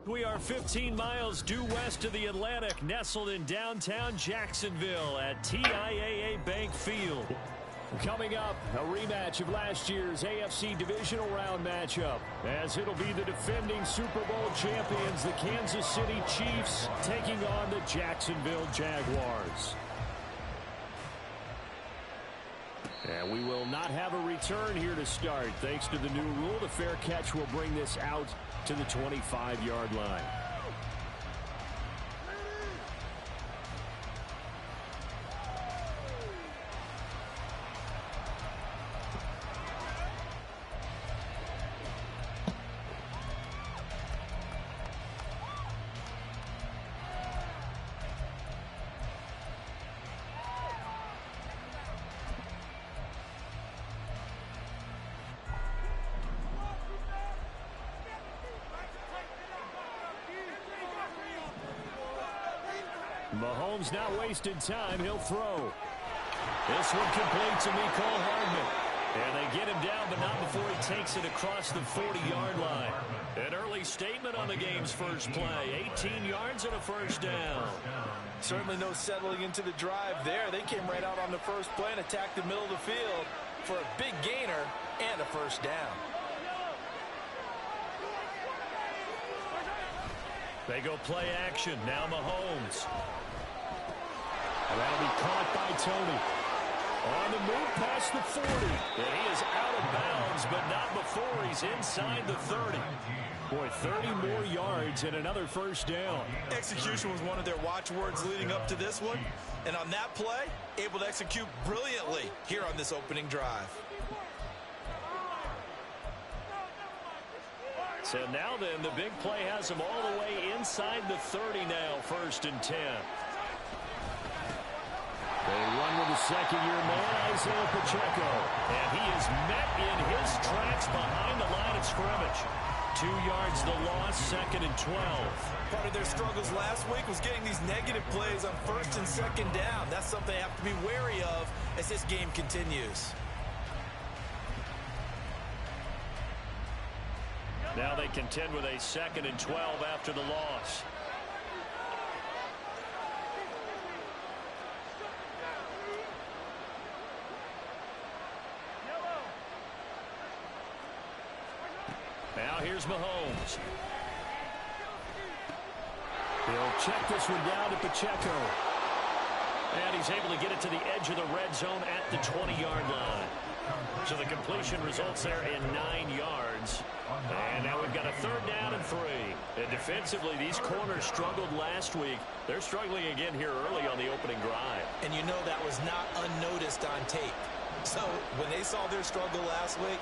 We are 15 miles due west of the Atlantic, nestled in downtown Jacksonville at TIAA Bank Field. Coming up, a rematch of last year's AFC Divisional Round matchup, as it'll be the defending Super Bowl champions, the Kansas City Chiefs, taking on the Jacksonville Jaguars. And we will not have a return here to start. Thanks to the new rule, the fair catch will bring this out to the 25-yard line. Mahomes not wasting time. He'll throw. This one complete to Mecole Hardman. And they get him down, but not before he takes it across the 40-yard line. An early statement on the game's first play. 18 yards and a first down. Certainly no settling into the drive there. They came right out on the first play and attacked the middle of the field for a big gainer and a first down. They go play action. Now Mahomes. And that'll be caught by Tony. On the move past the 40. And he is out of bounds, but not before he's inside the 30. Boy, 30 more yards and another first down. Execution was one of their watchwords leading up to this one. And on that play, able to execute brilliantly here on this opening drive. So now then, the big play has him all the way inside the 30 now, 1st and 10. They run with the second-year man, Isaiah Pacheco. And he is met in his tracks behind the line of scrimmage. 2 yards the loss, 2nd and 12. Part of their struggles last week was getting these negative plays on 1st and 2nd down. That's something they have to be wary of as this game continues. Now they contend with a 2nd and 12 after the loss. Now here's Mahomes. He'll check this one down to Pacheco. And he's able to get it to the edge of the red zone at the 20-yard line. So the completion results there in 9 yards. And now we've got a 3rd down and 3. And defensively, these corners struggled last week. They're struggling again here early on the opening drive. And you know that was not unnoticed on tape. So when they saw their struggle last week,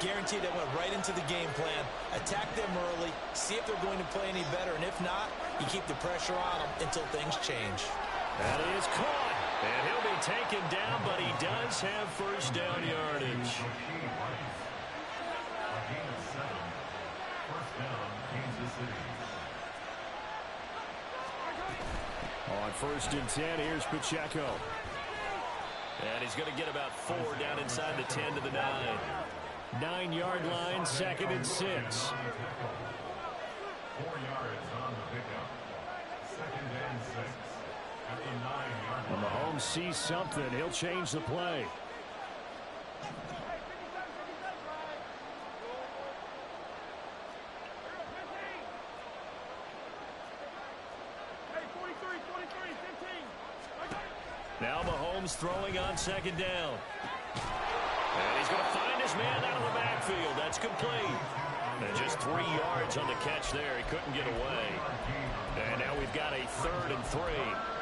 guaranteed they went right into the game plan, attack them early, see if they're going to play any better. And if not, you keep the pressure on them until things change. That is caught. And he'll be taken down, but he does have first down yardage. On 1st and 10, here's Pacheco. And he's going to get about 4 down inside the 10 to the 9. 9-yard line, 2nd and 6. 4 yards on the pickup. 2nd and 6. At the 9-yard line. When Mahomes sees something, he'll change the play. Now Mahomes throwing on 2nd down. And he's going to find his man out of the backfield. That's complete. And just 3 yards on the catch there. He couldn't get away. And now we've got a 3rd and 3.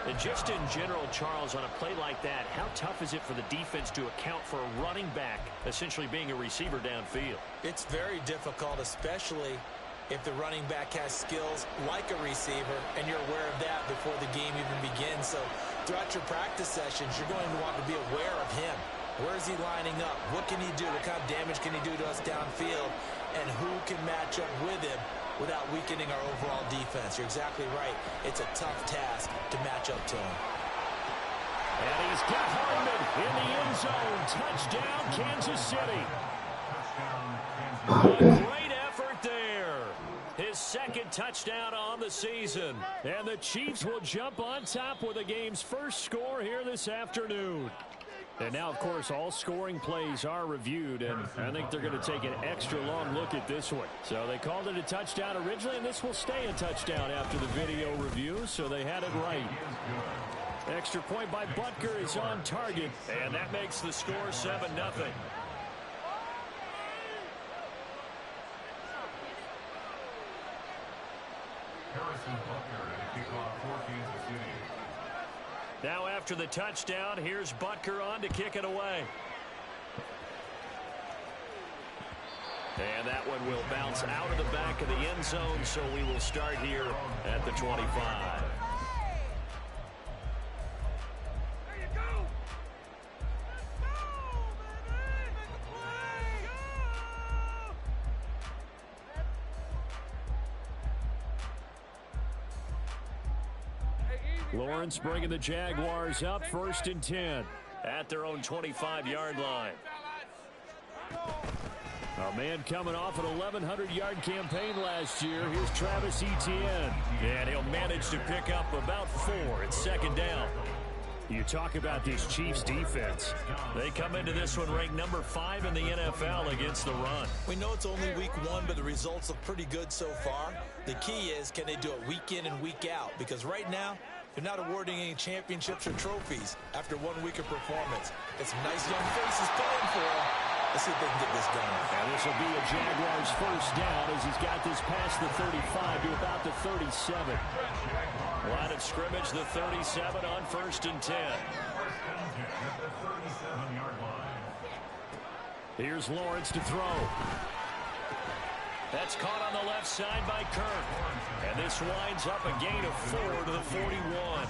And just in general, Charles, on a play like that, how tough is it for the defense to account for a running back essentially being a receiver downfield? It's very difficult, especially if the running back has skills like a receiver, and you're aware of that before the game even begins. So throughout your practice sessions, you're going to want to be aware of him. Where is he lining up? What can he do? What kind of damage can he do to us downfield? And who can match up with him without weakening our overall defense? You're exactly right. It's a tough task to match up to him. And he's got Hardman in the end zone. Touchdown, Kansas City. A great effort there. His 2nd touchdown on the season. And the Chiefs will jump on top with the game's first score here this afternoon. And now, of course, all scoring plays are reviewed, and I think they're going to take an extra long look at this one. So they called it a touchdown originally, and this will stay a touchdown after the video review, so they had it right. Extra point by Butker is on target, and that makes the score 7-0. Now after the touchdown, here's Butker on to kick it away. And that one will bounce out of the back of the end zone, so we will start here at the 25. Lawrence bringing the Jaguars up 1st and 10 at their own 25-yard line. A man coming off an 1,100-yard campaign last year. Here's Travis Etienne. And he'll manage to pick up about 4 at 2nd down. You talk about this Chiefs defense. They come into this one ranked number 5 in the NFL against the run. We know it's only week 1, but the results look pretty good so far. The key is, can they do it week in and week out? Because right now, they're not awarding any championships or trophies after 1 week of performance. Got some nice young faces playing for them. Let's see if they can get this done. And this will be a Jaguars 1st down as he's got this past the 35 to about the 37. Line of scrimmage, the 37 on 1st and 10. Here's Lawrence to throw. That's caught on the left side by Kirk. And this winds up a gain of 4 to the 41.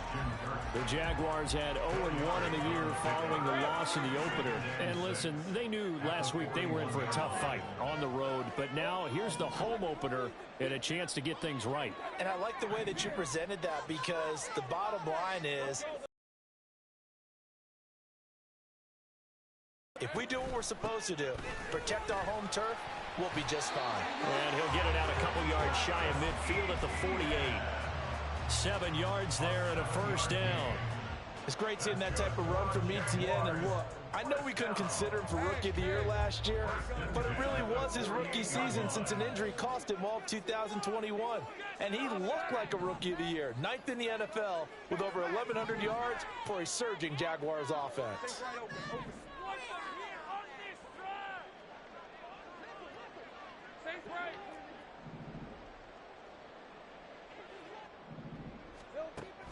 The Jaguars had 0-1 in the year following the loss in the opener. And listen, they knew last week they were in for a tough fight on the road. But now here's the home opener and a chance to get things right. And I like the way that you presented that, because the bottom line is, if we do what we're supposed to do, protect our home turf, we'll be just fine. And he'll get it out a couple yards shy of midfield at the 48. 7 yards there and a 1st down. It's great seeing that type of run from Etienne. And look, I know we couldn't consider him for Rookie of the Year last year, but it really was his rookie season since an injury cost him all of 2021. And he looked like a Rookie of the Year, 9th in the NFL with over 1,100 yards for a surging Jaguars offense.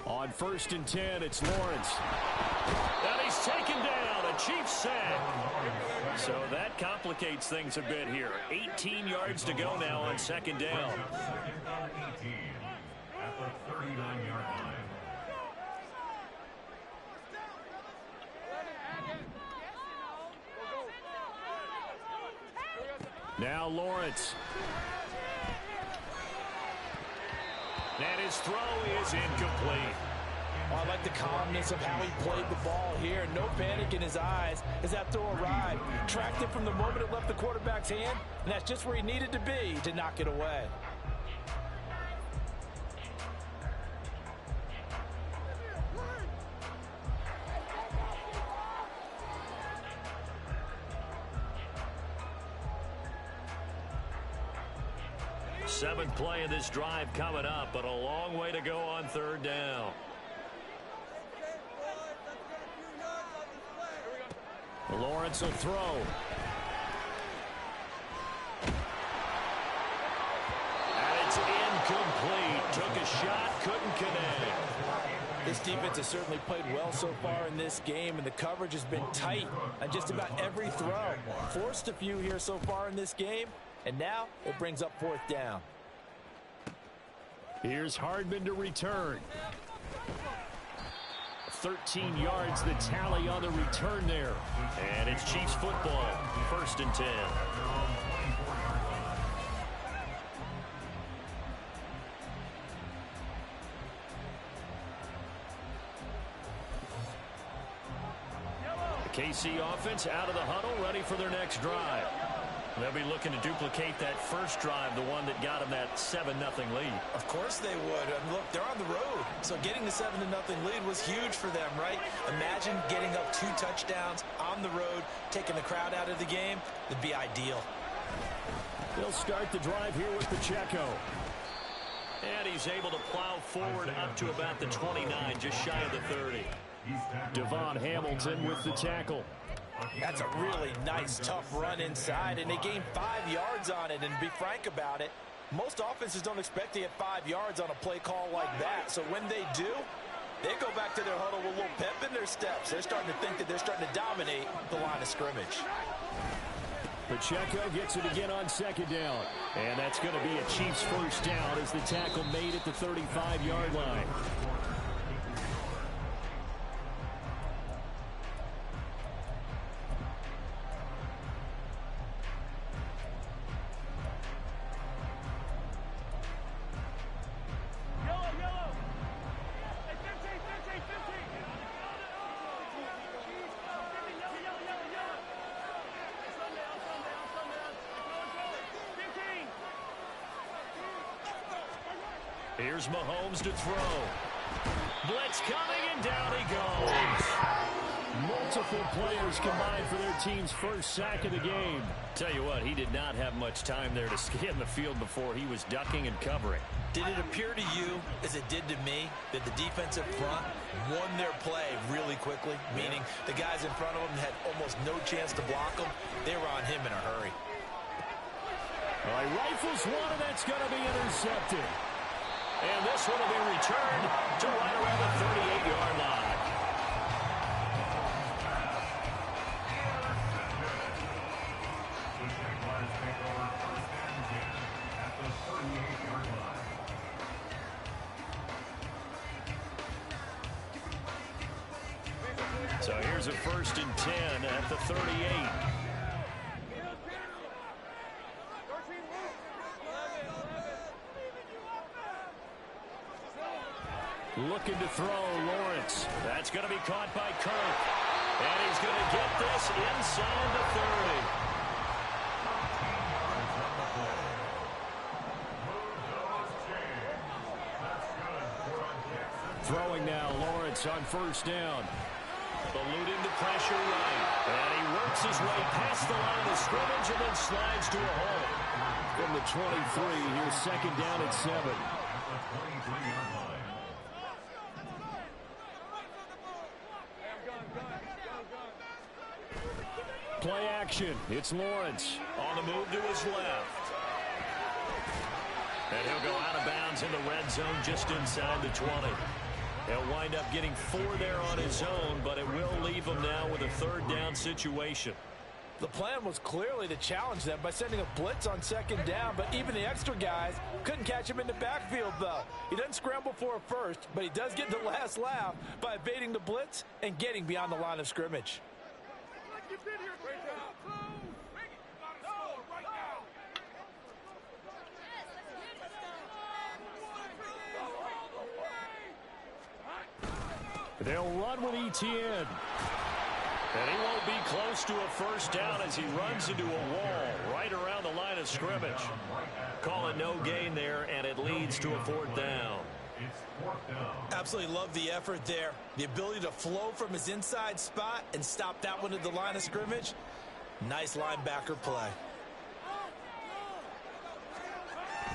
On 1st and 10, it's Lawrence. And he's taken down, a Chiefs sack. So that complicates things a bit here. 18 yards to go now on 2nd down. At the 39-yard line. Now Lawrence. And his throw is incomplete. Oh, I like the calmness of how he played the ball here. No panic in his eyes as that throw arrived. Tracked it from the moment it left the quarterback's hand, and that's just where he needed to be to knock it away. Seventh play of this drive coming up, but a long way to go on 3rd down. Lawrence will throw. defense has certainly played well so far in this game, and the coverage has been tight on just about every throw. Forced a few here so far in this game, and now it brings up 4th down. Here's Hardman to return. 13 yards the tally on the return there. And it's Chiefs football, 1st and 10. The KC offense out of the huddle, ready for their next drive. They'll be looking to duplicate that first drive, the one that got them that 7-0 lead. Of course they would. Look, they're on the road, so getting the 7-0 lead was huge for them, right? Imagine getting up 2 touchdowns on the road, taking the crowd out of the game. It'd be ideal. They'll start the drive here with Pacheco. And he's able to plow forward up to about the 29, just shy of the 30. Devon Hamilton with the tackle. That's a really nice, tough run inside, and they gained 5 yards on it. And to be frank about it, most offenses don't expect to get 5 yards on a play call like that. So when they do, they go back to their huddle with a little pep in their steps. They're starting to think that they're starting to dominate the line of scrimmage. Pacheco gets it again on 2nd down. And that's going to be a Chiefs 1st down as the tackle made at the 35-yard line. Here's Mahomes to throw. Blitz coming, and down he goes. Multiple players combined for their team's first sack of the game. Tell you what, he did not have much time there to scan the field before he was ducking and covering. Did it appear to you, as it did to me, that the defensive front won their play really quickly? Meaning the guys in front of them had almost no chance to block him. They were on him in a hurry. All right, rifles one, and that's going to be intercepted. And this one will be returned to right around the 38-yard line. So here's a 1st and 10 at the 38. Looking to throw, Lawrence. That's going to be caught by Kirk. And he's going to get this inside the 30. Throwing now, Lawrence on 1st down. Eluding the pressure right. And he works his way past the line of scrimmage and then slides to a hole. From the 23, here's 2nd down at 7. Play action. It's Lawrence on the move to his left. And he'll go out of bounds in the red zone just inside the 20. He'll wind up getting 4 there on his own, but it will leave him now with a 3rd down situation. The plan was clearly to challenge them by sending a blitz on 2nd down, but even the extra guys couldn't catch him in the backfield, though. He doesn't scramble for a first, but he does get the last laugh by evading the blitz and getting beyond the line of scrimmage. They'll run with Etienne. And he won't be close to a 1st down as he runs into a wall right around the line of scrimmage. Call it no gain there, and it leads to a 4th down. Absolutely love the effort there. The ability to flow from his inside spot and stop that one at the line of scrimmage. Nice linebacker play.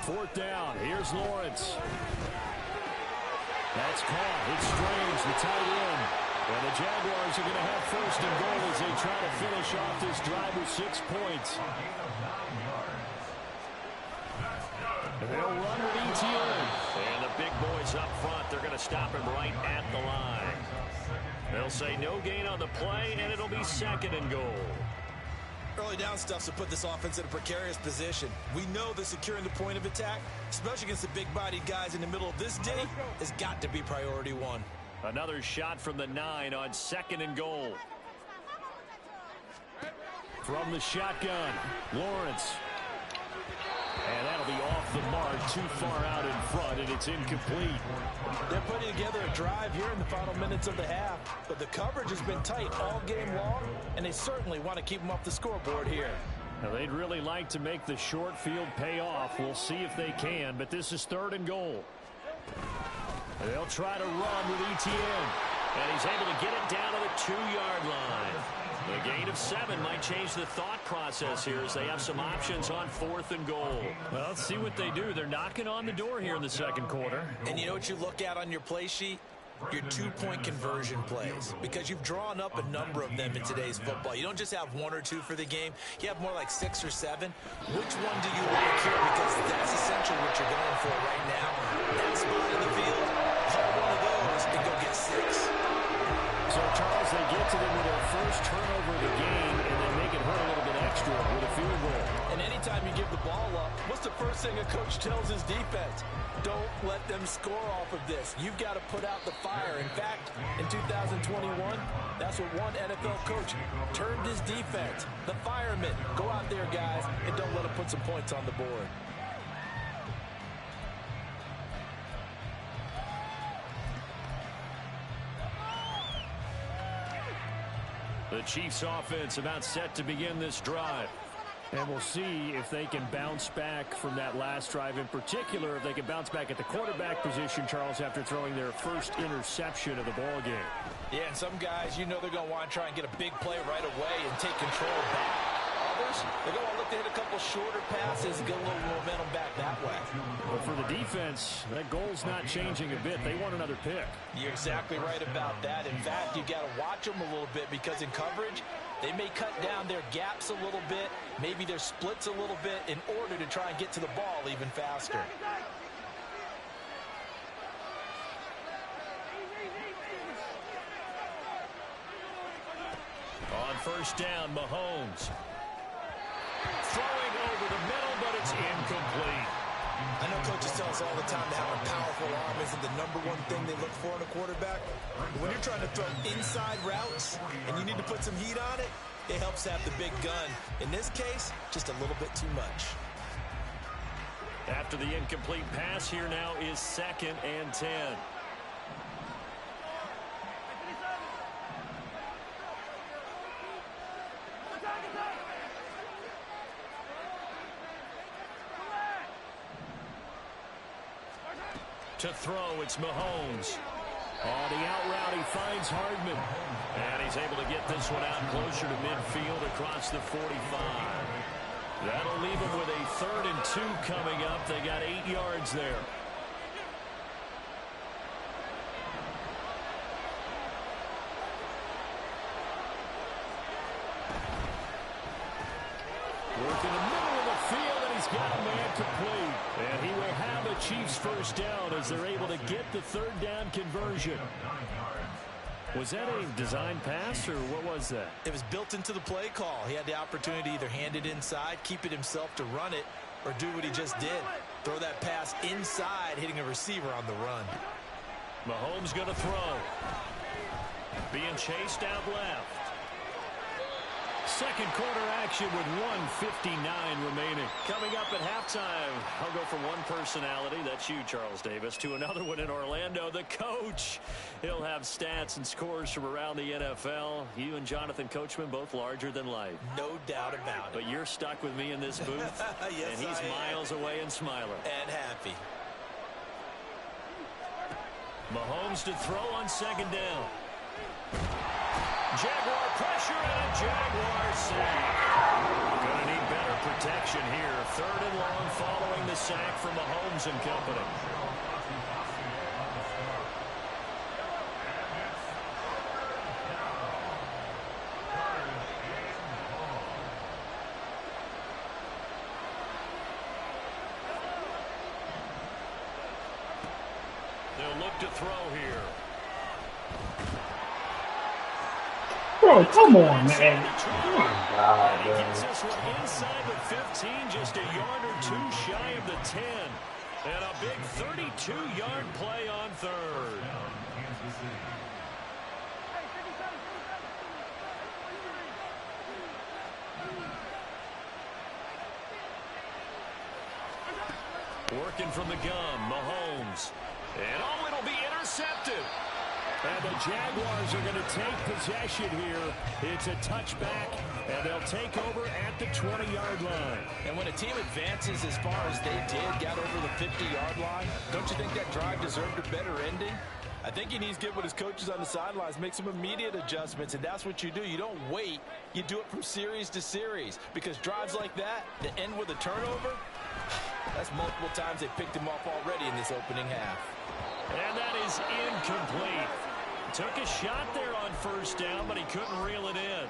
4th down. Here's Lawrence. That's caught. It's Strange, the tight end. And the Jaguars are going to have 1st and goal as they try to finish off this drive with 6 points. And they'll run with Etienne. And the big boys up front. They're going to stop him right at the line. They'll say no gain on the play, and it'll be 2nd and goal. Early down stuff to put this offense in a precarious position. We know that securing the point of attack, especially against the big-bodied guys in the middle of this day, has got to be priority one. Another shot from the 9 on 2nd and goal. From the shotgun, Lawrence. And that'll be off the mark, too far out in front, and it's incomplete. They're putting together a drive here in the final minutes of the half, but the coverage has been tight all game long, and they certainly want to keep them off the scoreboard here. Now, they'd really like to make the short field pay off. We'll see if they can, but this is 3rd and goal. They'll try to run with Etienne, and he's able to get it down to the 2-yard line. The gain of 7 might change the thought process here as they have some options on 4th and goal. Well, let's see what they do. They're knocking on the door here in the 2nd quarter. And you know what you look at on your play sheet? Your 2-point conversion plays, because you've drawn up a number of them in today's football. You don't just have 1 or 2 for the game. You have more like 6 or 7. Which one do you like here? Because that's essentially what you're going for right now. That spot in the field, hold one of those and go get 6. So, Charles, they get to them with their first turnover of the game, and they make it hurt a little bit extra with a field goal. And anytime you give the ball up, what's the first thing a coach tells his defense? Don't let them score off of this. You've got to put out the fire. In fact, in 2021, that's what one NFL coach termed his defense. The firemen. Go out there, guys, and don't let them put some points on the board. The Chiefs offense about set to begin this drive. And we'll see if they can bounce back from that last drive. In particular, if they can bounce back at the quarterback position, Charles, after throwing their first interception of the ball game. Yeah, and some guys, you know they're going to want to try and get a big play right away and take control back. Others, they're going to look to hit a couple shorter passes and get a little momentum back that way. But for the defense, that goal's not changing a bit. They want another pick. You're exactly right about that. In fact, you've got to watch them a little bit because in coverage, they may cut down their gaps a little bit, maybe their splits a little bit in order to try and get to the ball even faster. On first down, Mahomes. Throwing over the middle, but it's incomplete. I know coaches tell us all the time that having a powerful arm isn't the #1 thing they look for in a quarterback. But when you're trying to throw inside routes and you need to put some heat on it, it helps have the big gun. In this case, just a little bit too much. After the incomplete pass, here now is 2nd and 10. To throw, it's Mahomes. On the out route, he finds Hardman. And he's able to get this one out closer to midfield across the 45. That'll leave him with a 3rd and 2 coming up. They got 8 yards there. Work in the middle of the field, and he's got a man complete. And he will have a Chiefs first down as they're able to get the 3rd down conversion. Was that a design pass, or what was that? It was built into the play call. He had the opportunity to either hand it inside, keep it himself to run it, or do what he just did. Throw that pass inside, hitting a receiver on the run. Mahomes going to throw. Being chased out left. Second quarter action with 1:59 remaining. Coming up at halftime, I'll go from one personality, that's you, Charles Davis, to another one in Orlando, the coach. He'll have stats and scores from around the NFL. You and Jonathan Coachman both larger than life. No doubt about it. But you're stuck with me in this booth, yes, and he's miles away and smiling. And happy. Mahomes to throw on 2nd down. Jaguar pressure and a Jaguar sack. Going to need better protection here. 3rd and long following the sack from Mahomes and company. look to throw here. Bro, come on, man. Oh my God, He man. gets this one inside the 15, just a yard or two shy of the 10. And a big 32-yard play on third. Kansas City. Working from the gun, Mahomes. And oh, it'll be intercepted. And the Jaguars are going to take possession here. It's a touchback, and they'll take over at the 20-yard line. And when a team advances as far as they did, got over the 50-yard line, don't you think that drive deserved a better ending? I think he needs to get with his coaches on the sidelines, make some immediate adjustments, and that's what you do. You don't wait. You do it from series to series, because drives like that end with a turnover, that's multiple times they picked him off already in this opening half. And that is incomplete. Took a shot there on first down, but he couldn't reel it in.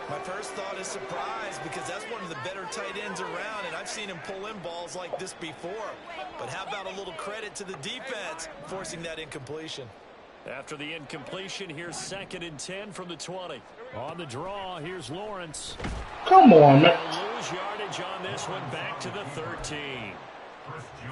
My first thought is surprise, because that's one of the better tight ends around, and I've seen him pull in balls like this before. But how about a little credit to the defense forcing that incompletion? After the incompletion, here's 2nd and 10 from the 20. On the draw, here's Lawrence. Come on, man. They'll lose yardage on this one, back to the 13.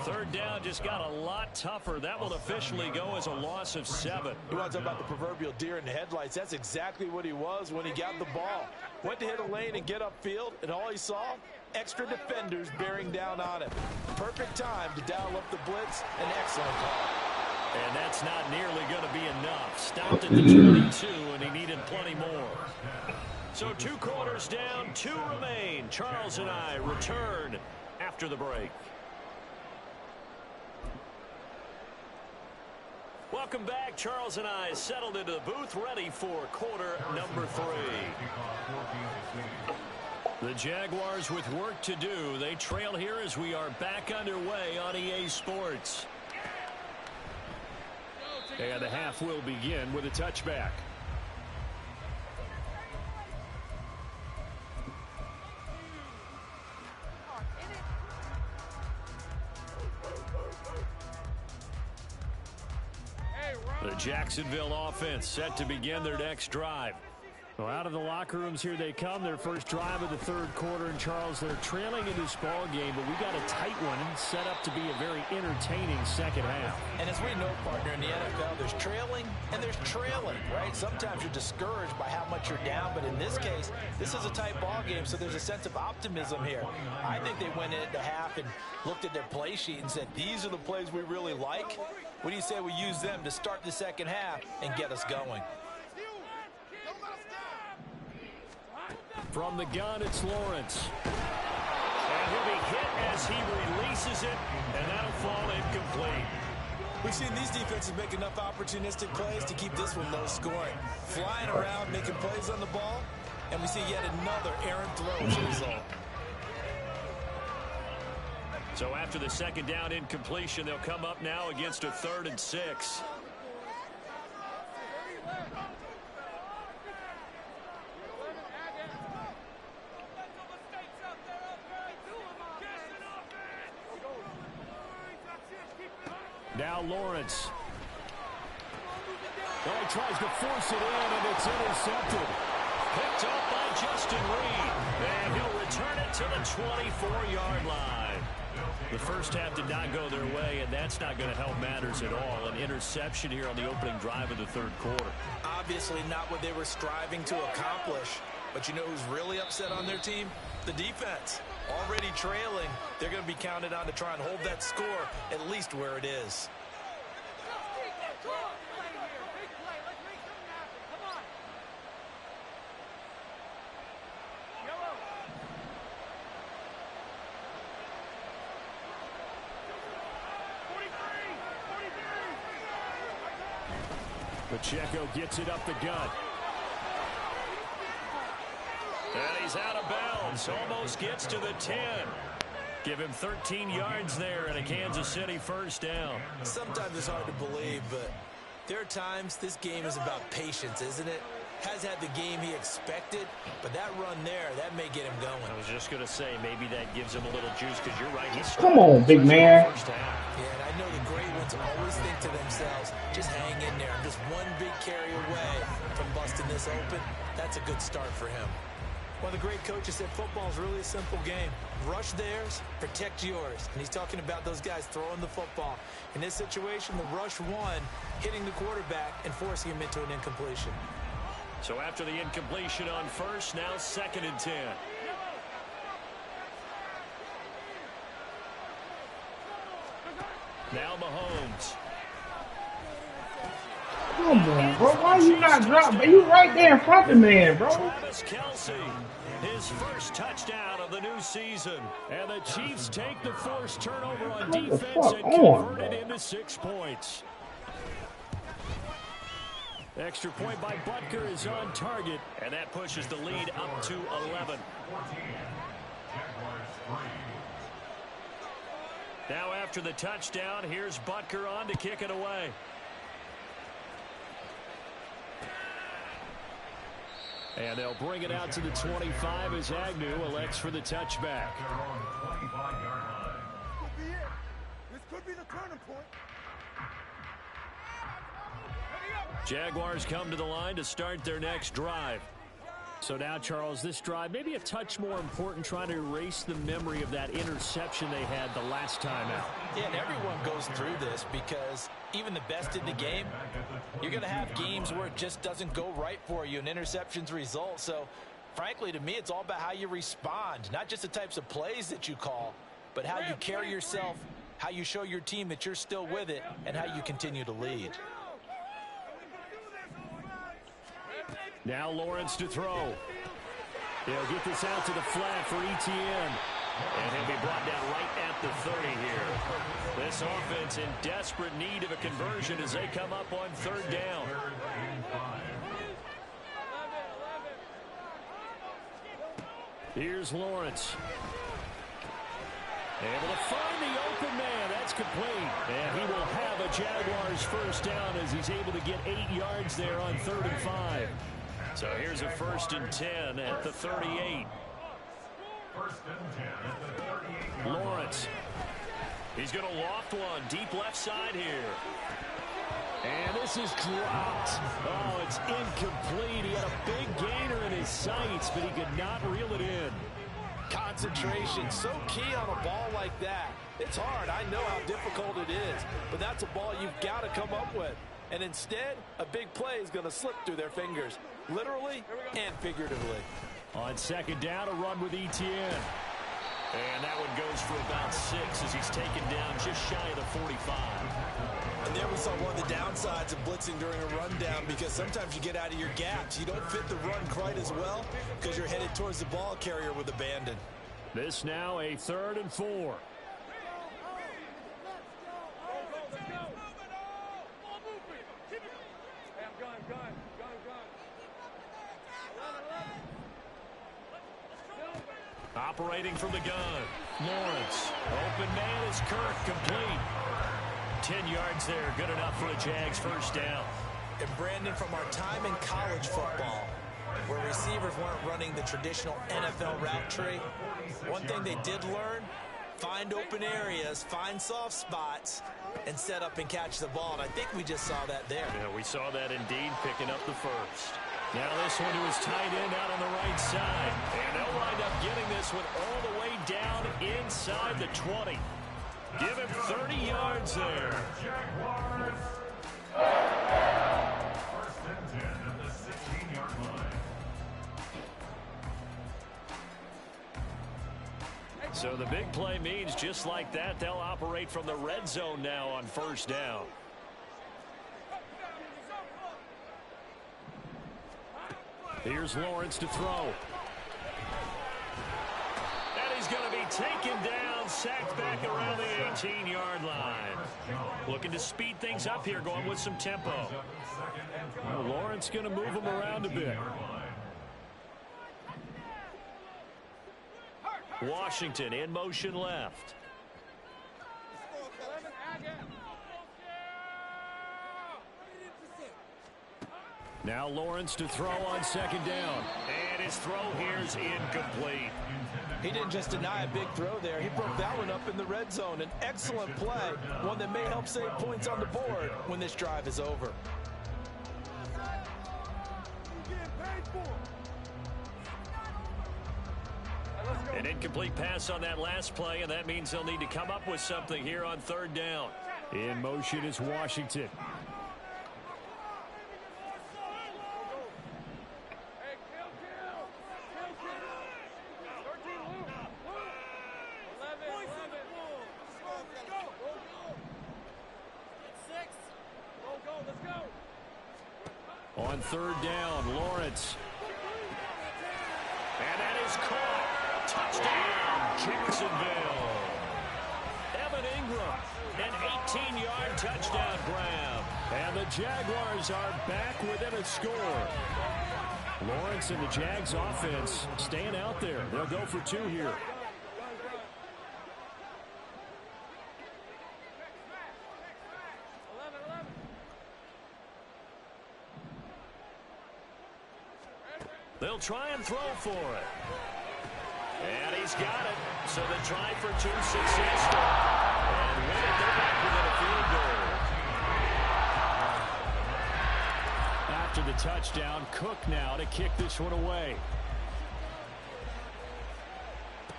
Third down just got a lot tougher. That will officially go as a loss of 7. You want to talk about the proverbial deer in the headlights? That's exactly what he was when he got the ball. Went to hit a lane and get upfield, and all he saw, extra defenders bearing down on him. Perfect time to dial up the blitz. An excellent call. And that's not nearly going to be enough. Stopped at the 22, and he needed plenty more. So 2 quarters down, 2 remain. Charles and I return after the break. Welcome back. Charles and I settled into the booth, ready for quarter number 3. The Jaguars with work to do. They trail here as we are back underway on EA Sports. And the half will begin with a touchback. The Jacksonville offense set to begin their next drive. Well, out of the locker rooms here they come. Their first drive of the 3rd quarter. And Charles, they're trailing in this ball game, but we got a tight one set up to be a very entertaining second half. And as we know, partner, in the NFL, there's trailing and there's trailing, right? Sometimes you're discouraged by how much you're down, but in this case, this is a tight ball game, so there's a sense of optimism here. I think they went into half and looked at their play sheet and said, these are the plays we really like. What do you say we use them to start the second half and get us going? From the gun, it's Lawrence. And he'll be hit as he releases it, and that'll fall incomplete. We've seen these defenses make enough opportunistic plays to keep this one low scoring. Flying around, making plays on the ball, and we see yet another errant throw as a result. So after the second down incompletion, they'll come up now against a 3rd and 6. Now Lawrence. Well, he tries to force it in, and it's intercepted. Picked up by Justin Reed. And he'll return it to the 24-yard line. The first half did not go their way, and that's not going to help matters at all. An interception here on the opening drive of the 3rd quarter. Obviously not what they were striving to accomplish. But you know who's really upset on their team? The defense. Already trailing, they're going to be counted on to try and hold that score at least where it is. Pacheco gets it up the gut. And he's out of bounds. Almost gets to the 10. Give him 13 yards there and a Kansas City first down. Sometimes it's hard to believe, but there are times this game is about patience, isn't it? has had the game he expected, but that run there, that may get him going. I was just going to say, maybe that gives him a little juice, because you're right. Come on, big man. Yeah, and I know the great ones always think to themselves, just hang in there. I'm just one big carry away from busting this open. That's a good start for him. Well, the great coaches said football is really a simple game. Rush theirs, protect yours. And he's talking about those guys throwing the football. In this situation, the rush one, hitting the quarterback and forcing him into an incompletion. So after the incompletion on first, now 2nd and 10. Now Mahomes. Come on, bro. Why you not dropping? You right there in front of the man, bro. Travis Kelce, his first touchdown of the new season. And the Chiefs take the forced turnover on defense and convert it into 6 points. Extra point by Butker is on target, and that pushes the lead up to 11. Now after the touchdown, here's Butker on to kick it away. And they'll bring it out to the 25 as Agnew elects for the touchback. This could be the turning point. Jaguars come to the line to start their next drive. So now, Charles, this drive maybe a touch more important, trying to erase the memory of that interception they had the last time out. Yeah, and everyone goes through this because even the best in the game, you're going to have games where it just doesn't go right for you and interceptions result. So, frankly, to me, it's all about how you respond, not just the types of plays that you call, but how you carry yourself, how you show your team that you're still with it, and how you continue to lead. Now Lawrence to throw. He'll get this out to the flat for Etienne. And he'll be brought down right at the 30 here. This offense in desperate need of a conversion as they come up on 3rd down. Here's Lawrence. Able to find the open man. That's complete. And he will have a Jaguars first down as he's able to get 8 yards there on 3rd and 5. So here's a 1st and 10 at the 38. Lawrence. He's going to loft one deep left side here. And this is dropped. Oh, it's incomplete. He had a big gainer in his sights, but he could not reel it in. Concentration, so key on a ball like that. It's hard. I know how difficult it is, but that's a ball you've got to come up with. And instead, a big play is going to slip through their fingers, literally and figuratively. On 2nd down, a run with Etienne. And that one goes for about 6 as he's taken down just shy of the 45. And there we saw one of the downsides of blitzing during a rundown, because sometimes you get out of your gaps. You don't fit the run quite as well because you're headed towards the ball carrier with abandon. This now a 3rd and 4. Operating from the gun. Lawrence. Open man is Kirk, complete. 10 yards there, good enough for a Jags first down. And Brandon, from our time in college football, where receivers weren't running the traditional NFL route tree, one thing they did learn, find open areas, find soft spots, and set up and catch the ball. And I think we just saw that there. Yeah, we saw that indeed, picking up the first. Now this one to his tight end out on the right side. And they'll wind up getting this one all the way down inside the 20. Give him 30 yards there. Jaguars. 1st and 10 at the 16-yard line. So the big play means just like that, they'll operate from the red zone now on 1st down. Here's Lawrence to throw. And he's going to be taken down, sacked back around the 18-yard line. Looking to speed things up here, going with some tempo. Well, Lawrence going to move him around a bit. Washington in motion left. Now Lawrence to throw on second down. And his throw here is incomplete. He didn't just deny a big throw there. He broke that one up in the red zone. An excellent play, one that may help save points on the board when this drive is over. An incomplete pass on that last play, and that means they'll need to come up with something here on third down. In motion is Washington. On third down, Lawrence. And that is caught. Touchdown, Jacksonville. Evan Ingram, an 18-yard touchdown grab. And the Jaguars are back within a score. Lawrence and the Jags offense staying out there. They'll go for two here. They'll try and throw for it. And he's got it. So they try for two successful. And with it, they're back within a field goal. After the touchdown, Cook now to kick this one away.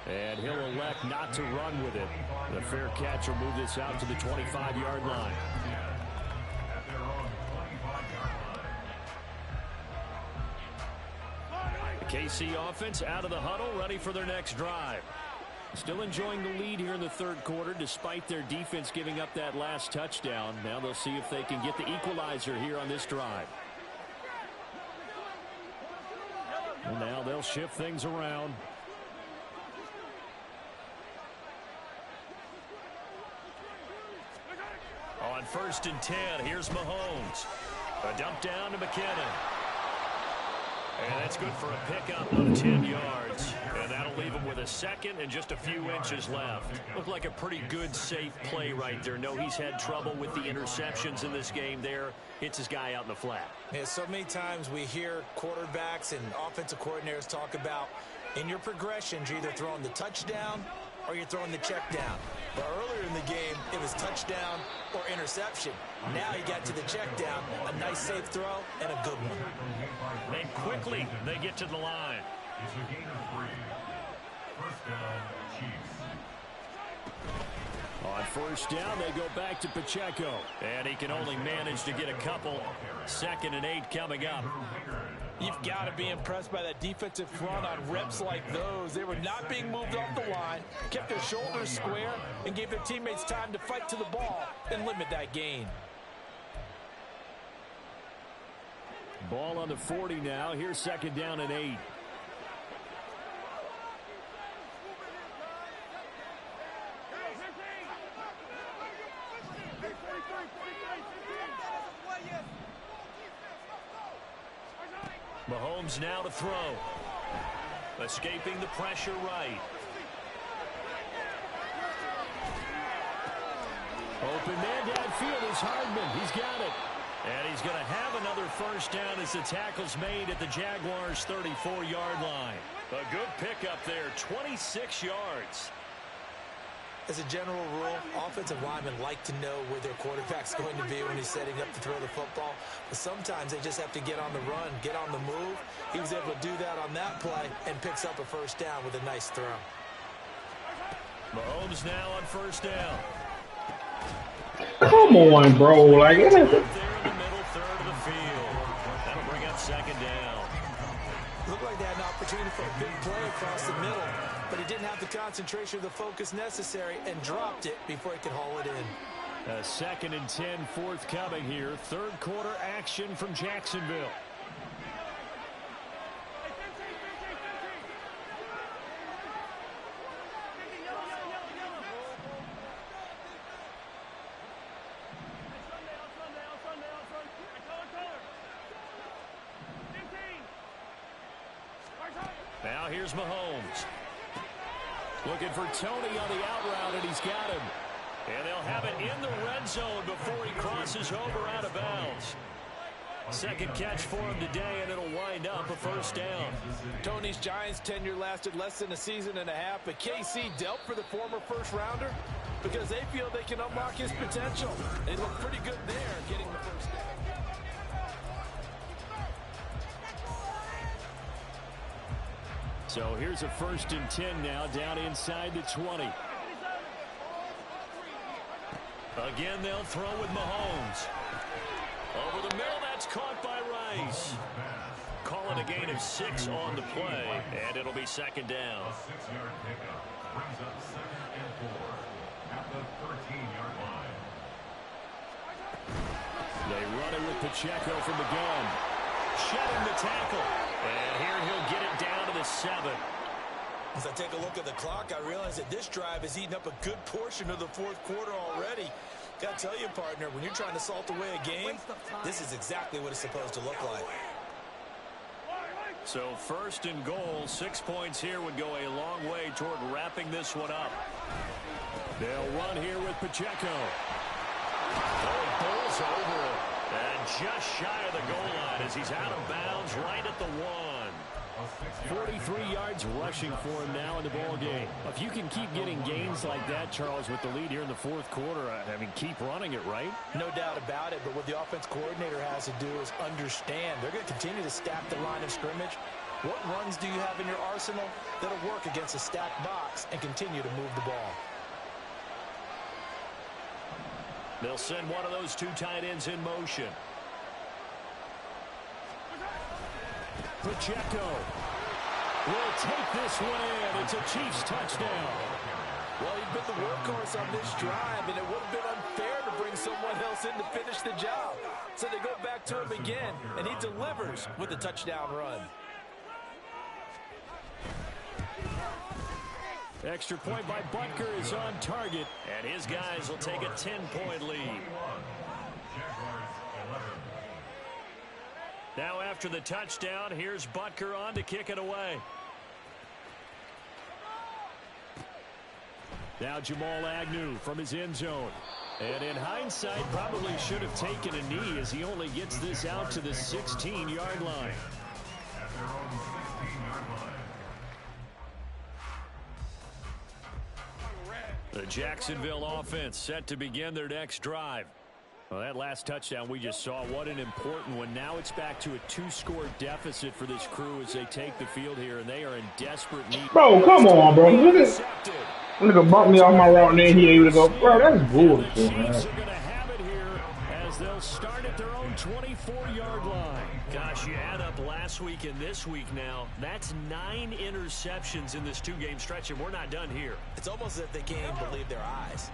And he'll elect not to run with it. The fair catch will move this out to the 25-yard line. KC offense out of the huddle, ready for their next drive. Still enjoying the lead here in the third quarter despite their defense giving up that last touchdown. Now they'll see if they can get the equalizer here on this drive. And now they'll shift things around. On 1st and 10, here's Mahomes. A dump down to McKinnon. And that's good for a pickup of 10 yards. And that'll leave him with a second and just a few inches left. Looked like a pretty good, safe play right there. No, he's had trouble with the interceptions in this game there. Hits his guy out in the flat. Yeah, so many times we hear quarterbacks and offensive coordinators talk about in your progressions, you're either throwing the touchdown or you're throwing the check down. But earlier in the game, it was touchdown or interception. Now he got to the check down, a nice safe throw, and a good one. And quickly, they get to the line. It's a gain of 3. First down, Chiefs. On 1st down, they go back to Pacheco. And he can only manage to get a couple. 2nd and 8 coming up. You've got to be impressed by that defensive front on reps like those. They were not being moved off the line, kept their shoulders square, and gave their teammates time to fight to the ball and limit that gain. Ball on the 40 now. Here's 2nd down and 8. Mahomes now to throw. Escaping the pressure right. Open man downfield is Hardman. He's got it. And he's going to have another first down as the tackle's made at the Jaguars' 34-yard line. A good pickup there, 26 yards. As a general rule, offensive linemen like to know where their quarterback's going to be when he's setting up to throw the football. But sometimes they just have to get on the run, get on the move. He was able to do that on that play and picks up a first down with a nice throw. Mahomes now on 1st down. Come on, bro. Like, it is. There in the middle third of the field. That'll bring up 2nd down. Looked like they had an opportunity for a big play across the middle, but he didn't have the concentration or the focus necessary and dropped it before he could haul it in. A 2nd and 10 forthcoming here. Third quarter action from Jacksonville. Now here's Mahomes. Looking for Tony on the out route, and he's got him. And they'll have it in the red zone before he crosses over out of bounds. Second catch for him today, and it'll wind up a first down. Tony's Giants' tenure lasted less than a season and a half, but KC dealt for the former first-rounder because they feel they can unlock his potential. They look pretty good there, getting the first down. So here's a 1st and 10 now, down inside the 20. Again, they'll throw with Mahomes. Over the middle, that's caught by Rice. Calling a gain of 6 on the play, and it'll be second down. A 6-yard pickup brings up 2nd and 4 at the 13-yard line. They run it with Pacheco from the gun. Shedding the tackle. And here he'll get it down to the 7. As I take a look at the clock, I realize that this drive has eaten up a good portion of the 4th quarter already. Got to tell you, partner, when you're trying to salt away a game, this is exactly what it's supposed to look like. So 1st and goal, 6 points here would go a long way toward wrapping this one up. They'll run here with Pacheco. Oh, bowls over it. And just shy of the goal line as he's out of bounds right at the 1. 43 yards rushing for him now in the ball game. If you can keep getting gains like that, Charles, with the lead here in the 4th quarter, I mean, keep running it, right? No doubt about it, but what the offense coordinator has to do is understand they're going to continue to stack the line of scrimmage. What runs do you have in your arsenal that'll work against a stacked box and continue to move the ball? They'll send one of those 2 tight ends in motion. Pacheco will take this one in. It's a Chiefs touchdown. Well, he's been the workhorse on this drive, and it would have been unfair to bring someone else in to finish the job. So they go back to him again, and he delivers with a touchdown run. Extra point by Butker is on target, and his guys will take a 10-point lead. Now after the touchdown, here's Butker on to kick it away. Now Jamal Agnew from his end zone. And in hindsight, probably should have taken a knee as he only gets this out to the 16-yard line. The Jacksonville offense set to begin their next drive. Well, that last touchdown we just saw, what an important one. Now it's back to a 2-score deficit for this crew as they take the field here, and they are in desperate need. Bro, come on, bro. Look at nigga bumped me off my route and then he able to go. Bro, that's bullshit, The man. Chiefs are going to have it here as they'll start at their own 24-yard line. Gosh, you add up last week and this week now, that's 9 interceptions in this 2-game stretch, and we're not done here. It's almost as if they can't even believe their eyes.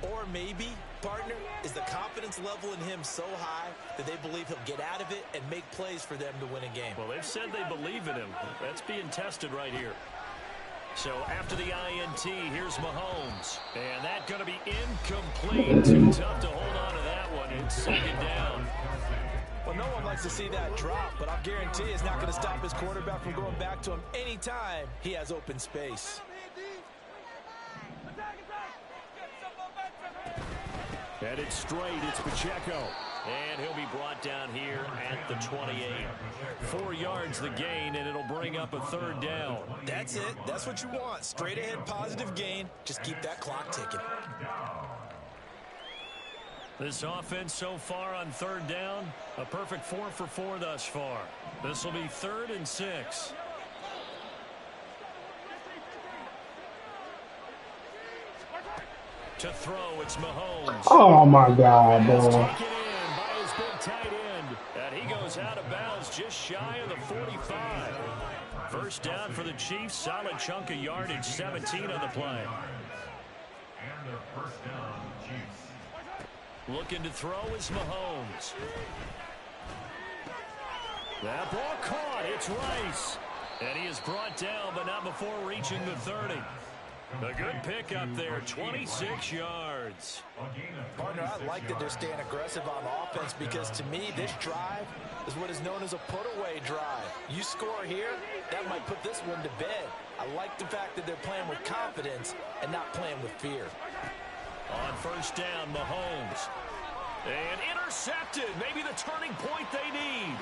Or maybe, partner, is the confidence level in him so high that they believe he'll get out of it and make plays for them to win a game. Well, they've said they believe in him. That's being tested right here. So after the INT, here's Mahomes. And that's going to be incomplete. Too tough to hold on to that one. It's 2nd down. Well, no one likes to see that drop, but I'll guarantee it's not going to stop his quarterback from going back to him anytime he has open space. And it's straight. It's Pacheco. And he'll be brought down here at the 28. 4 yards the gain, and it'll bring up a 3rd down. That's it. That's what you want. Straight ahead positive gain. Just keep that clock ticking. This offense so far on 3rd down, a perfect 4 for 4 thus far. This will be 3rd and 6. To throw, it's Mahomes. Oh my God, It's bro. taken in by his big tight end. And he goes out of bounds just shy of the 45. First down for the Chiefs. Solid chunk of yardage, 17 on the play. And a 1st down, Chiefs. Looking to throw is Mahomes. That ball caught. It's Rice. And he is brought down, but not before reaching the 30. A good pickup there, 26 yards. Partner, I like that they're staying aggressive on offense because to me, this drive is what is known as a put-away drive. You score here, that might put this one to bed. I like the fact that they're playing with confidence and not playing with fear. On 1st down, Mahomes. And intercepted. Maybe the turning point they need.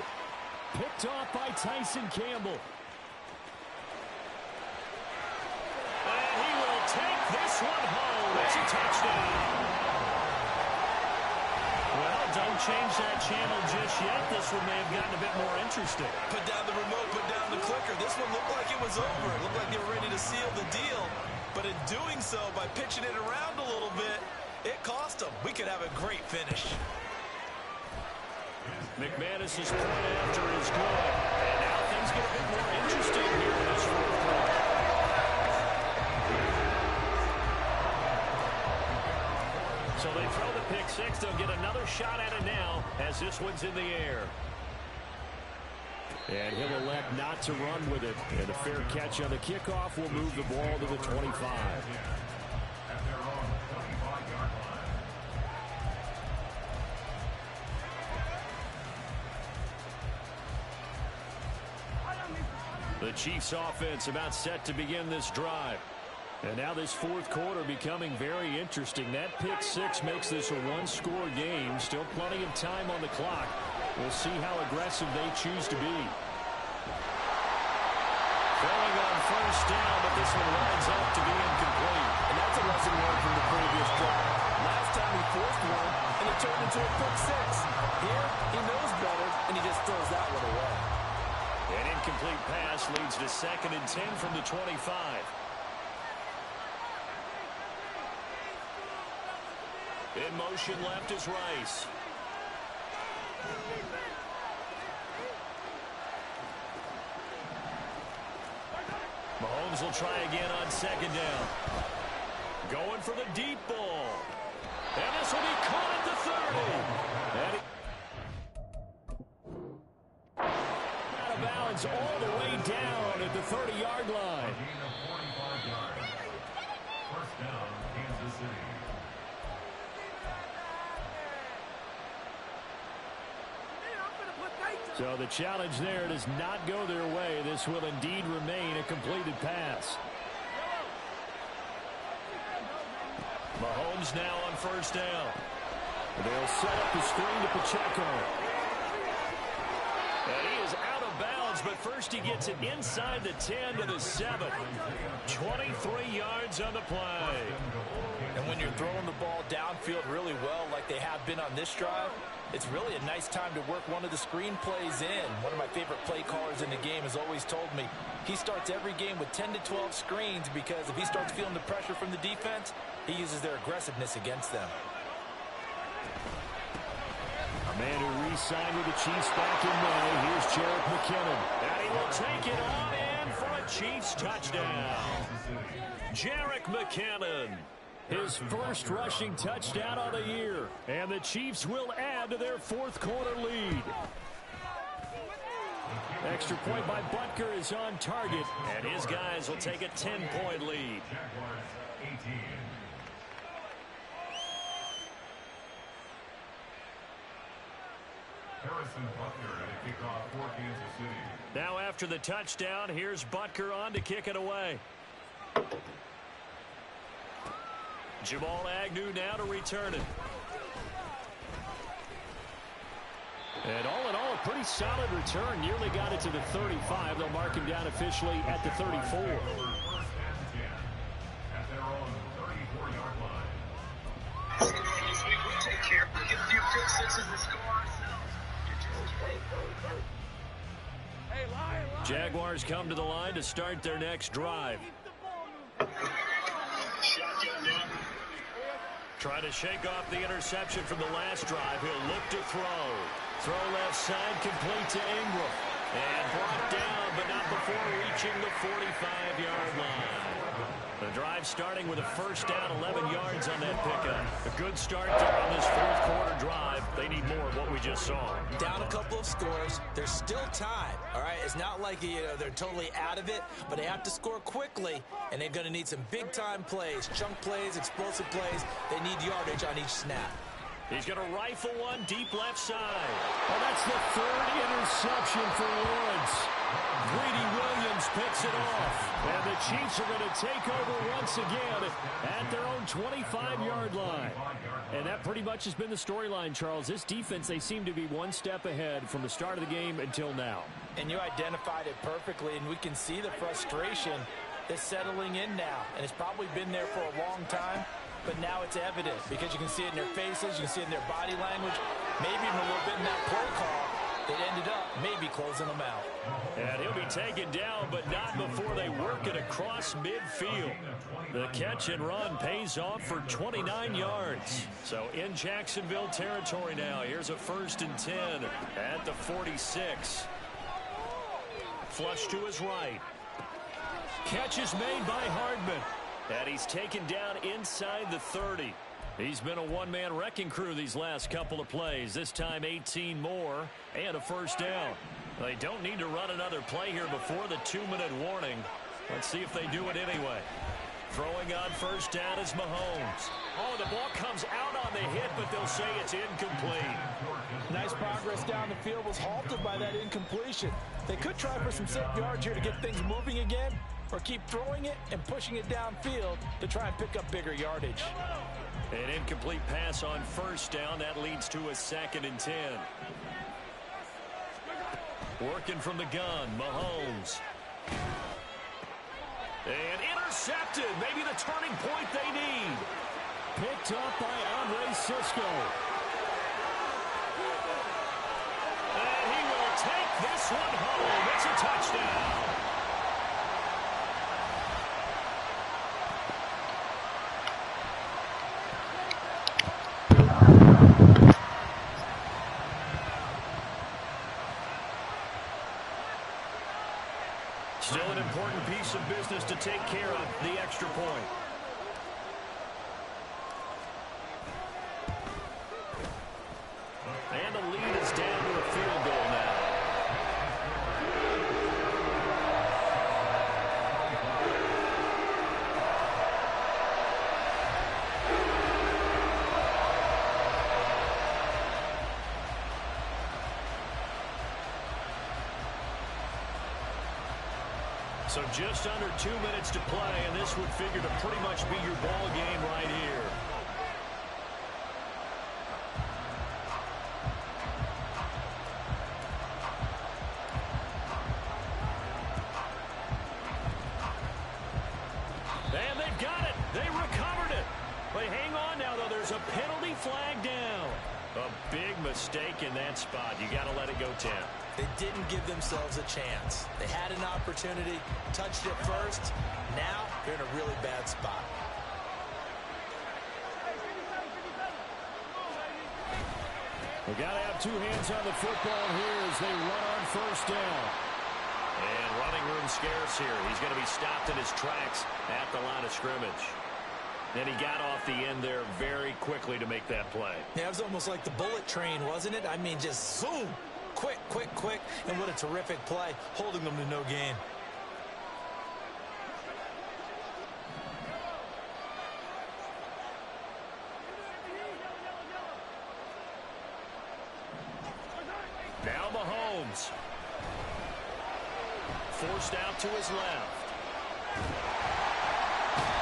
Picked off by Tyson Campbell. And he will take this one home. It's a touchdown. Well, don't change that channel just yet. This one may have gotten a bit more interesting. Put down the remote, put down the clicker. This one looked like it was over. It looked like they were ready to seal the deal. But in doing so, by pitching it around a little bit, it cost them. We could have a great finish. McManus's point after is good. And now things get a bit more interesting here in this fourth quarter. So they throw the pick six. They'll get another shot at it now as this one's in the air. And he'll elect not to run with it. And a fair catch on the kickoff will move the ball to the 25. The Chiefs offense about set to begin this drive. And now this fourth quarter becoming very interesting. That pick six makes this a one-score game. Still plenty of time on the clock. We'll see how aggressive they choose to be. Throwing on first down, but this one lines up to be incomplete. And that's a lesson learned from the previous drive. Last time he forced one, and it turned into a pick six. Here, he knows better, and he just throws that one away. An incomplete pass leads to 2nd and 10 from the 25. In motion left is Rice. Mahomes will try again on 2nd down. Going for the deep ball. And this will be caught at the 30. Out of bounds all the way down at the 30-yard line. First down, Kansas City. So the challenge there does not go their way. This will indeed remain a completed pass. Mahomes now on first down. They'll set up the screen to Pacheco. And he is out of bounds, but first he gets it inside the 10 to the 7. 23 yards on the play. And when you're throwing the ball downfield really well like they have been on this drive, it's really a nice time to work one of the screen plays in. One of my favorite play callers in the game has always told me he starts every game with 10 to 12 screens because if he starts feeling the pressure from the defense, he uses their aggressiveness against them. A man who re-signed with the Chiefs back in May. Here's Jerick McKinnon. And he will take it on in for a Chiefs touchdown. Jerick McKinnon. His first rushing touchdown of the year. And the Chiefs will add to their fourth quarter lead. Extra point by Butker is on target. And his guys will take a 10-point lead. Jaguars 18. Harrison Butker at a kickoff for Kansas City. Now after the touchdown, here's Butker on to kick it away. Jamal Agnew now to return it. And all in all, a pretty solid return. Nearly got it to the 35. They'll mark him down officially at the 34. First and 10 at their own 34-yard line. This week we take care. We get a few pick sixes to score ourselves. Jaguars come to the line to start their next drive. Shotgun now. Trying to shake off the interception from the last drive. He'll look to throw. Throw left side, complete to Ingram. And brought down, but not before reaching the 45-yard line. The drive starting with a first down, 11 yards on that pickup. A good start there on this fourth quarter drive. They need more of what we just saw. Down a couple of scores. There's still time, all right? It's not like they're totally out of it, but they have to score quickly, and they're going to need some big-time plays, chunk plays, explosive plays. They need yardage on each snap. He's going to rifle one deep left side. Oh, that's the third interception for Lawrence. Greedy Williams picks it off. And the Chiefs are going to take over once again at their own 25-yard line. And that pretty much has been the storyline, Charles. This defense, they seem to be one step ahead from the start of the game until now. And you identified it perfectly, and we can see the frustration that's settling in now. And it's probably been there for a long time, but now it's evident because you can see it in their faces, you can see it in their body language, maybe even a little bit in that play call that ended up maybe closing them out. And he'll be taken down, but not before they work it across midfield. The catch and run pays off for 29 yards. So in Jacksonville territory now. Here's a 1st and 10 at the 46. Flush to his right. Catch is made by Hardman. And he's taken down inside the 30. He's been a one-man wrecking crew these last couple of plays. This time 18 more and a 1st down. They don't need to run another play here before the 2-minute warning. Let's see if they do it anyway. Throwing on 1st down is Mahomes. Oh, the ball comes out on the hit, but they'll say it's incomplete. Nice progress down the field was halted by that incompletion. They could try for some safe yards here to get things moving again, or keep throwing it and pushing it downfield to try and pick up bigger yardage. An incomplete pass on 1st down. That leads to a 2nd and 10. Working from the gun, Mahomes. And intercepted. Maybe the turning point they need. Picked up by Andre Sisco. And he will take this one home. It's a touchdown. Still an important piece of business to take care of, the extra point. And the lead is down to a field goal now. So just under 2 minutes to play, and this would figure to pretty much be your ball game right here. And they've got it. They recovered it. But hang on now, though. There's a penalty flag down. A big mistake in that spot. You got to let it go, Tim. They didn't give themselves a chance. They had an opportunity, touched it first. Now they're in a really bad spot. They got to have two hands on the football here as they run on 1st down. And running room scarce here. He's going to be stopped in his tracks at the line of scrimmage. And he got off the end there very quickly to make that play. Yeah, it was almost like the bullet train, wasn't it? I mean, just zoom. Quick, quick, quick. And what a terrific play, holding them to no gain. Now Mahomes. Forced out to his left.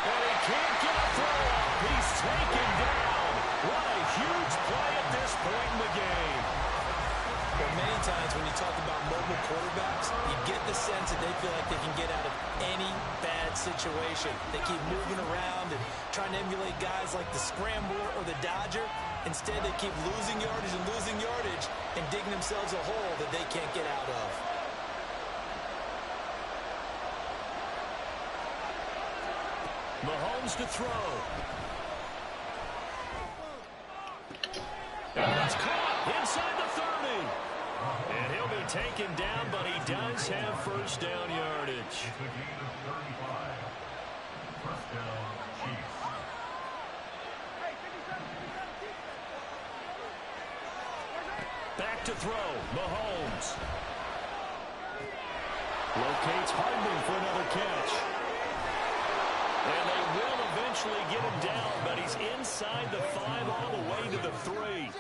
And he can't get a throw off. He's taken down. What a huge play at this point in the game. Well, many times when you talk about mobile quarterbacks, you get the sense that they feel like they can get out of any bad situation. They keep moving around and trying to emulate guys like the Scrambler or the Dodger. Instead, they keep losing yardage and digging themselves a hole that they can't get out of. Mahomes to throw. And it's caught inside the 30. And he'll be taken down, but he does have 1st down yardage. It's a gain of 35. 1st down, Chiefs. Back to throw. Mahomes. Locates Hardman for another catch. And they will eventually get him down, but he's inside the 5 all the way to the 3.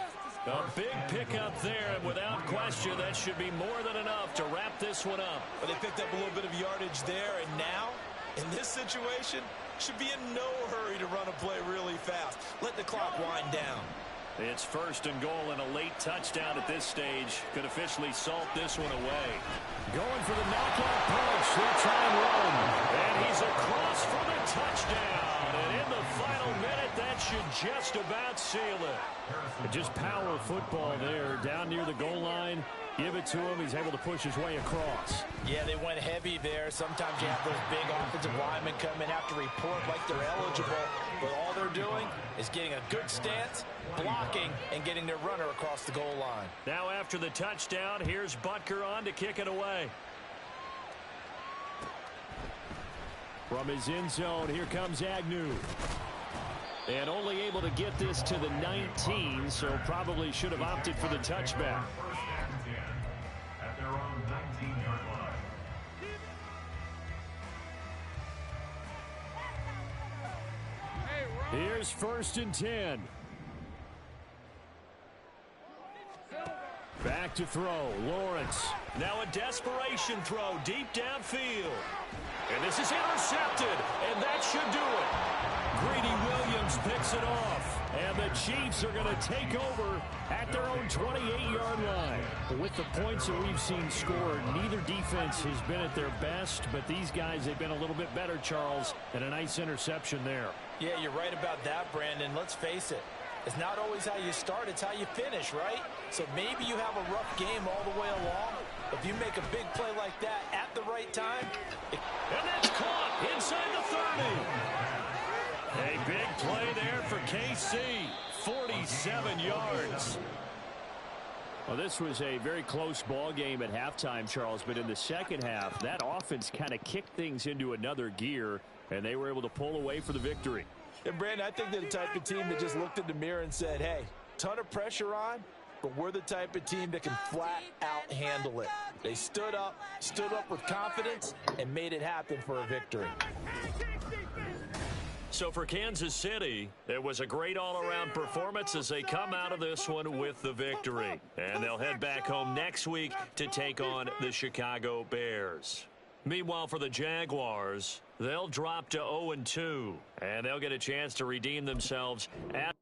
A big pickup there, and without question, that should be more than enough to wrap this one up. But they picked up a little bit of yardage there, and now, in this situation, should be in no hurry to run a play really fast. Let the clock wind down. It's 1st and goal, and a late touchdown at this stage could officially salt this one away. Going for the knockout punch. They'll try and run. And he's across for the touchdown. And in the final minute, that should just about seal it. Just power football there down near the goal line. Give it to him. He's able to push his way across. Yeah, they went heavy there. Sometimes you have those big offensive linemen come in, have to report like they're eligible. But all they're doing is getting a good stance, blocking, and getting their runner across the goal line. Now after the touchdown, here's Butker on to kick it away. From his end zone, here comes Agnew. And only able to get this to the 19, so probably should have opted for the touchback. At their own 19-yard line. Here's 1st and 10. Back to throw, Lawrence. Now a desperation throw deep downfield. And this is intercepted, and that should do it. Greedy Williams picks it off. And the Chiefs are going to take over at their own 28-yard line. With the points that we've seen scored, neither defense has been at their best, but these guys, they've been a little bit better, Charles, and a nice interception there. Yeah, you're right about that, Brandon. Let's face it. It's not always how you start, it's how you finish, right? So maybe you have a rough game all the way along. If you make a big play like that at the right time. And that's caught inside the 30. A big play there for KC. 47 yards. Well, this was a very close ball game at halftime, Charles, but in the second half, that offense kind of kicked things into another gear, and they were able to pull away for the victory. And, Brandon, I think they're the type of team that just looked in the mirror and said, hey, ton of pressure on, but we're the type of team that can flat out handle it. They stood up with confidence, and made it happen for a victory. So for Kansas City, it was a great all-around performance as they come out of this one with the victory. And they'll head back home next week to take on the Chicago Bears. Meanwhile, for the Jaguars, they'll drop to 0-2, and they'll get a chance to redeem themselves at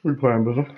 We playing, Bizzle.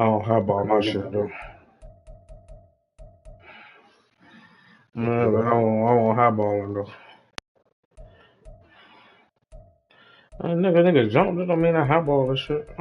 I don't highball my shit though. Man, I don't highballing though. Nigga jump. That don't mean I highball this shit.